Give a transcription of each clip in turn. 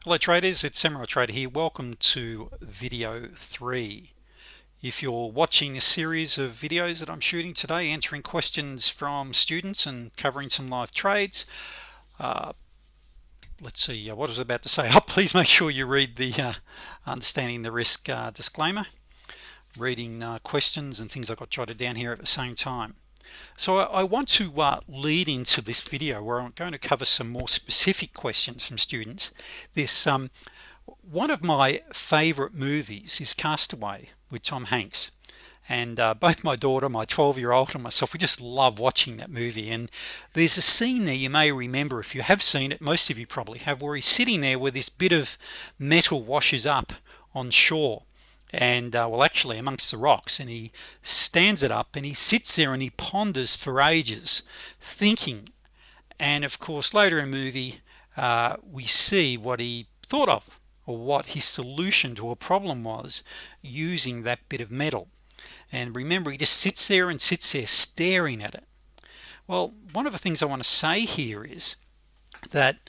Hello traders, it's Samurai Trader here. Welcome to video 3. If you're watching a series of videos that I'm shooting today, answering questions from students and covering some live trades, let's see, what I was about to say. Please make sure you read the understanding the risk disclaimer, reading questions and things I got jotted down here at the same time. So I want to lead into this video where I'm going to cover some more specific questions from students. This one of my favorite movies is Castaway with Tom Hanks, and both my daughter, my 12-year-old, and myself, we just love watching that movie. And there's a scene there you may remember, if you have seen it, most of you probably have, where he's sitting there where this bit of metal washes up on shore, and well, actually amongst the rocks, and he stands it up and he sits there and he ponders for ages thinking. And of course later in the movie we see what he thought of, or what his solution to a problem was using that bit of metal. And remember, he just sits there and sits there staring at it. Well, one of the things I want to say here is that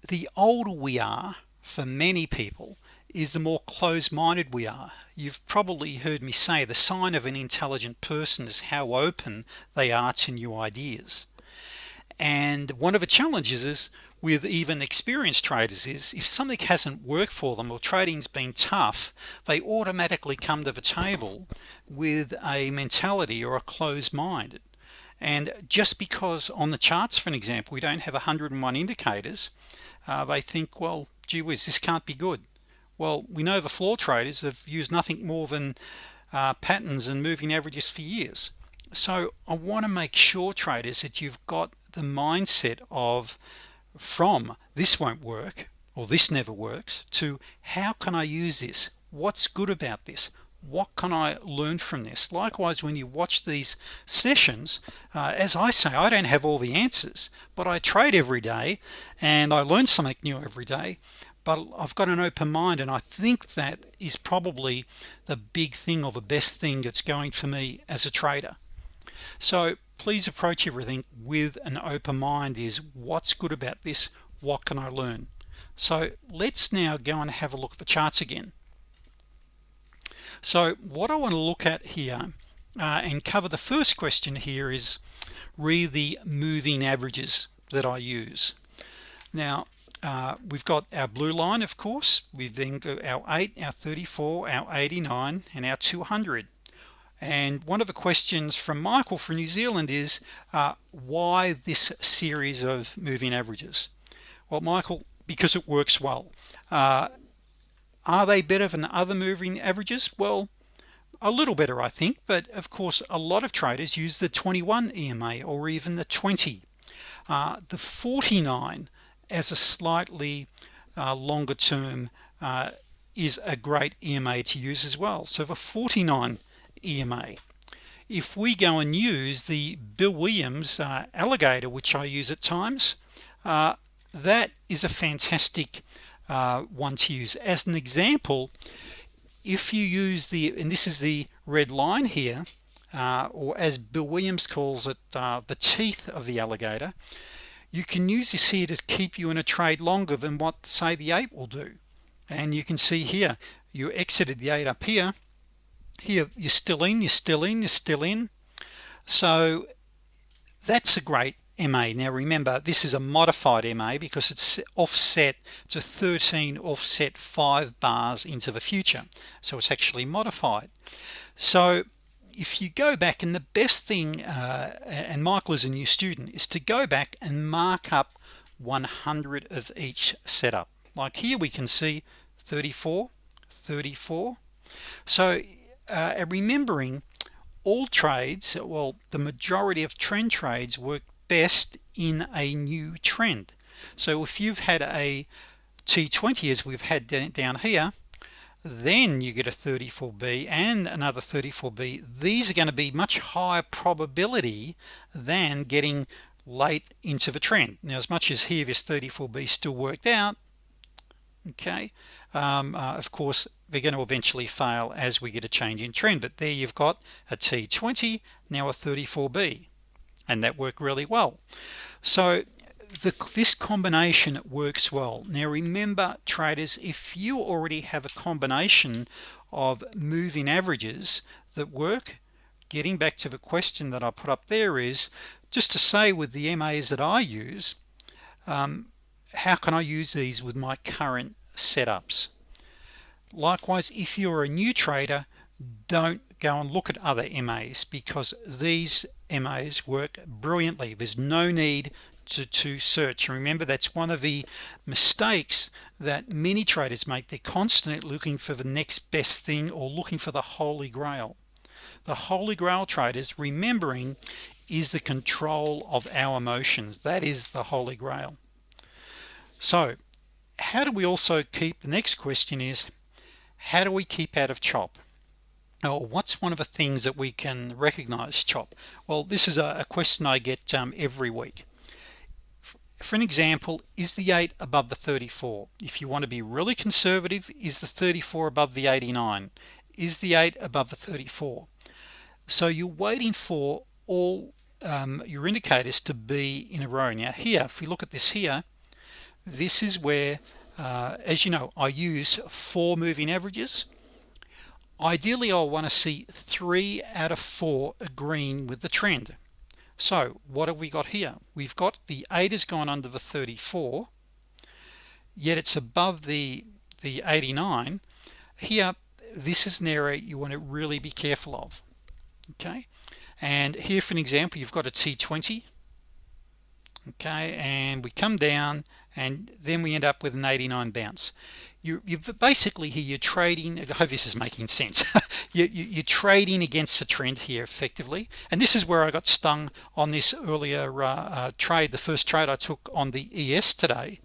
the older we are, for many people, is the more closed-minded we are. You've probably heard me say the sign of an intelligent person is how open they are to new ideas. And one of the challenges is with even experienced traders is if something hasn't worked for them or trading's been tough, they automatically come to the table with a mentality or a closed mind. And just because on the charts, for an example, we don't have 101 indicators, they think, well, gee whiz, this can't be good. Well, we know the floor traders have used nothing more than patterns and moving averages for years. So I want to make sure, traders, that you've got the mindset of, from this won't work or this never works, to how can I use this? What's good about this? What can I learn from this? Likewise, when you watch these sessions, as I say, I don't have all the answers, but I trade every day and I learn something new every day. But I've got an open mind, and I think that is probably the big thing, or the best thing that's going for me as a trader. So please approach everything with an open mind. Is what's good about this? What can I learn? So let's now go and have a look at the charts again. So what I want to look at here and cover, the first question here is read the moving averages that I use. Now we've got our blue line, of course. We've then got our 8, our 34, our 89, and our 200. And one of the questions from Michael from New Zealand is why this series of moving averages? Well, Michael, because it works well. Are they better than other moving averages? Well, a little better, I think, but of course a lot of traders use the 21 EMA or even the 20. The 49 as a slightly longer term is a great EMA to use as well. So the 49 EMA, if we go and use the Bill Williams alligator, which I use at times, that is a fantastic one to use. As an example, if you use the, and this is the red line here, or as Bill Williams calls it, the teeth of the alligator, you can use this here to keep you in a trade longer than what, say, the 8 will do. And you can see here, you exited the 8 up here, you're still in, you're still in, you're still in. So that's a great MA. Now remember, this is a modified MA because it's offset to 13 offset 5 bars into the future, so it's actually modified. So if you go back, and the best thing, and Michael is a new student, is to go back and mark up 100 of each setup. Like here we can see 34, 34. So remembering all trades, well, the majority of trend trades work best in a new trend. So if you've had a T20 as we've had down here, then you get a 34B and another 34B. These are going to be much higher probability than getting late into the trend. Now, as much as here this 34B still worked out, okay, of course they're going to eventually fail as we get a change in trend. But there you've got a T20, now a 34B, and that worked really well. So this combination works well. Now remember, traders, if you already have a combination of moving averages that work, getting back to the question that I put up there, is just to say with the MAs that I use, how can I use these with my current setups? Likewise, if you're a new trader, don't go and look at other MAs, because these MAs work brilliantly. There's no need to search. Remember, that's one of the mistakes that many traders make. They're constantly looking for the next best thing or looking for the holy grail. The holy grail, traders, remembering, is the control of our emotions. That is the holy grail. So how do we also keep, the next question is, how do we keep out of chop? Or what's one of the things that we can recognize chop? Well, this is a question I get every week. For an example, is the 8 above the 34? If you want to be really conservative, is the 34 above the 89? Is the 8 above the 34? So you're waiting for all your indicators to be in a row. Now here, if we look at this here, this is where, as you know, I use 4 moving averages. Ideally, I want to see 3 out of 4 agreeing with the trend. So what have we got here? We've got the 8 has gone under the 34, yet it's above the 89. Here, this is an area you want to really be careful of. Okay, and here for an example, you've got a T20. Okay, and we come down, and then we end up with an 89 bounce. You've basically here, you're trading, I hope this is making sense. You're trading against the trend here effectively, and this is where I got stung on this earlier trade. The first trade I took on the ES today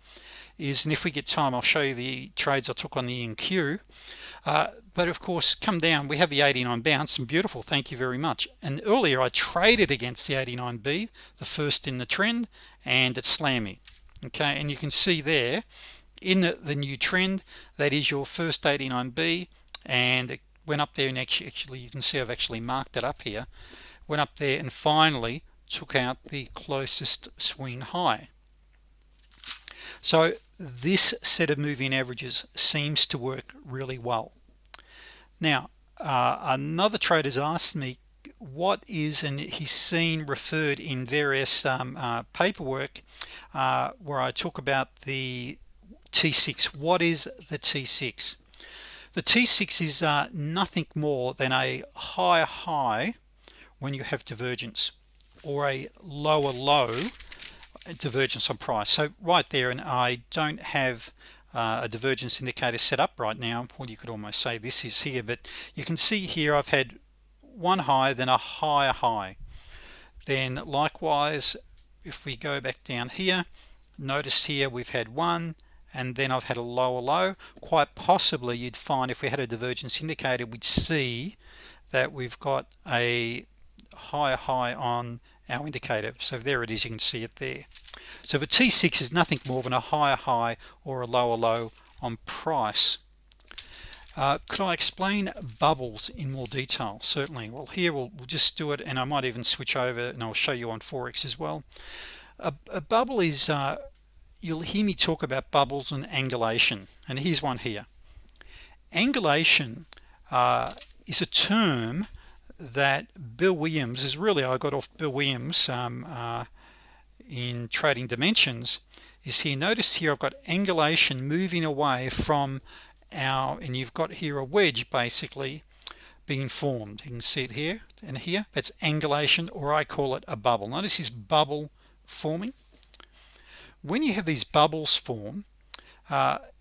is, and if we get time, I'll show you the trades I took on the NQ. But of course, come down, we have the 89 bounce, and beautiful, thank you very much. And earlier I traded against the 89B, the first in the trend, and it slammed me. Okay, and you can see there in the new trend, that is your first 89B, and it went up there, and actually you can see I've actually marked it up here, went up there and finally took out the closest swing high. So this set of moving averages seems to work really well. Now another trader has asked me what is, and he's seen referred in various paperwork where I talk about the T6. What is the T6? The T6 is nothing more than a higher high when you have divergence, or a lower low divergence on price. So right there, and I don't have a divergence indicator set up right now. Well, you could almost say this is here, but you can see here I've had one high, then a higher high. Then likewise, if we go back down here, notice here we've had one, and then I've had a lower low. Quite possibly you'd find, if we had a divergence indicator, we'd see that we've got a higher high on our indicator. So there it is, you can see it there. So the T6 is nothing more than a higher high or a lower low on price. Could I explain bubbles in more detail? Certainly. Well, here we'll just do it, and I might even switch over and I'll show you on Forex as well. A bubble is, you'll hear me talk about bubbles and angulation, and here's one here. Angulation is a term that Bill Williams is really, I got off Bill Williams in Trading Dimensions, is here. Notice here I've got angulation moving away from our, and you've got here a wedge basically being formed. You can see it here and here. That's angulation, or I call it a bubble. Notice this bubble forming. When you have these bubbles form,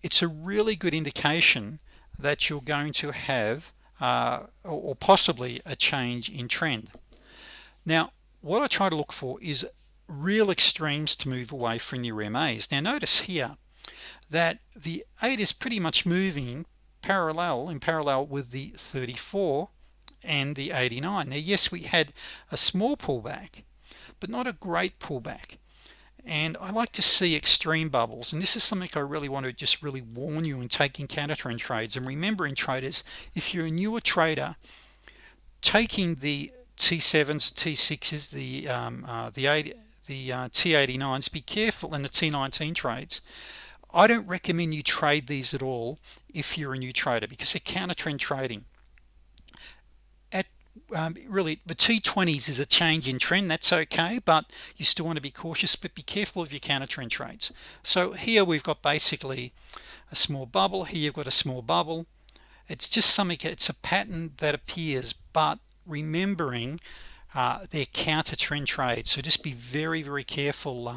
it's a really good indication that you're going to have or possibly a change in trend. Now what I try to look for is real extremes to move away from your MAs. Now notice here that the 8 is pretty much moving in parallel with the 34 and the 89. Now yes, we had a small pullback, but not a great pullback, and I like to see extreme bubbles, and this is something I really want to just really warn you in taking counter trend trades. And remembering, traders, if you're a newer trader, taking the T7s, T6s, the the T89s, be careful in the T19 trades. I don't recommend you trade these at all if you're a new trader, because they're counter trend trading. At really, the T20s is a change in trend. That's okay, but you still want to be cautious, but be careful of your counter trend trades. So here we've got basically a small bubble. Here you've got a small bubble. It's just something, it's a pattern that appears, but remembering they're counter trend trades, so just be very careful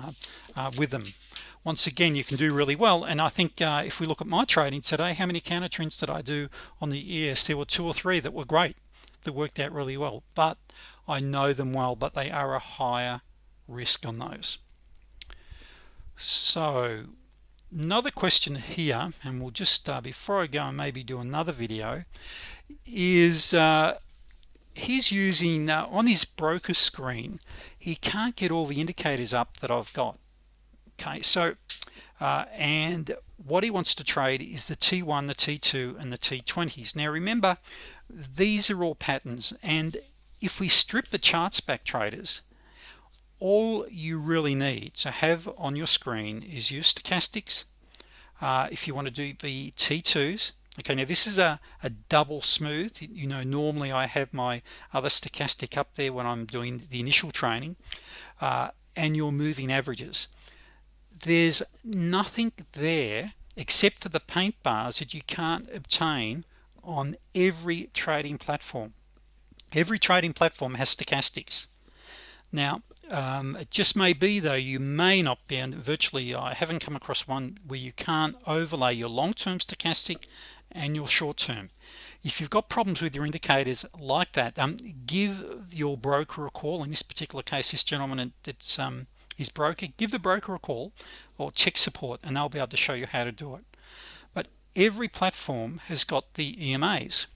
with them. Once again, you can do really well. And I think if we look at my trading today, how many counter trends did I do on the ES? There were 2 or 3 that were great, that worked out really well, but I know them well, but they are a higher risk on those. So another question here, and we'll just before I go and maybe do another video, is he's using on his broker screen, he can't get all the indicators up that I've got. Okay, so and what he wants to trade is the T1, the T2, and the T20s. Now remember, these are all patterns, and if we strip the charts back, traders, all you really need to have on your screen is your stochastics. If you want to do the T2s, okay, now this is a double smooth. You know, normally I have my other stochastic up there when I'm doing the initial training, and your moving averages. There's nothing there except for the paint bars that you can't obtain on every trading platform. Every trading platform has stochastics. Now it just may be though, you may not be, and virtually I haven't come across one where you can't overlay your long-term stochastic and your short-term. If you've got problems with your indicators like that, give your broker a call. In this particular case, this gentleman, it's his broker. Give the broker a call or check support, and they'll be able to show you how to do it. But every platform has got the EMAs.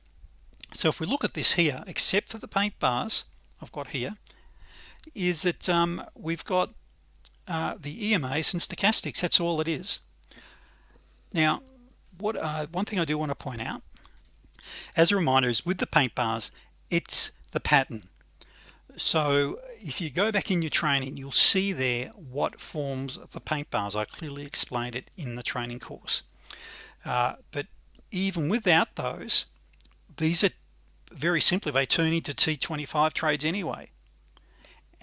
So if we look at this here, except for the paint bars I've got here, is that we've got the EMAs and stochastics. That's all it is. Now what one thing I do want to point out as a reminder is with the paint bars, it's the pattern. So if you go back in your training, you'll see there what forms the paint bars. I clearly explained it in the training course, but even without those, these are very simply, they turn into T25 trades anyway.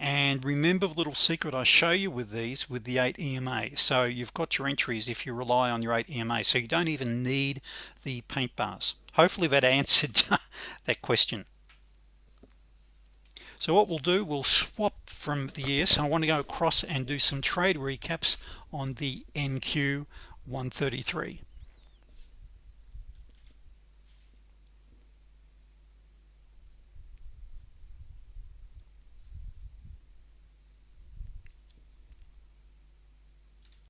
And remember the little secret I show you with these, with the 8 EMA. So you've got your entries if you rely on your 8 EMA, so you don't even need the paint bars. Hopefully that answered that question. So what we'll do, we'll swap from the ES, and I want to go across and do some trade recaps on the NQ 133.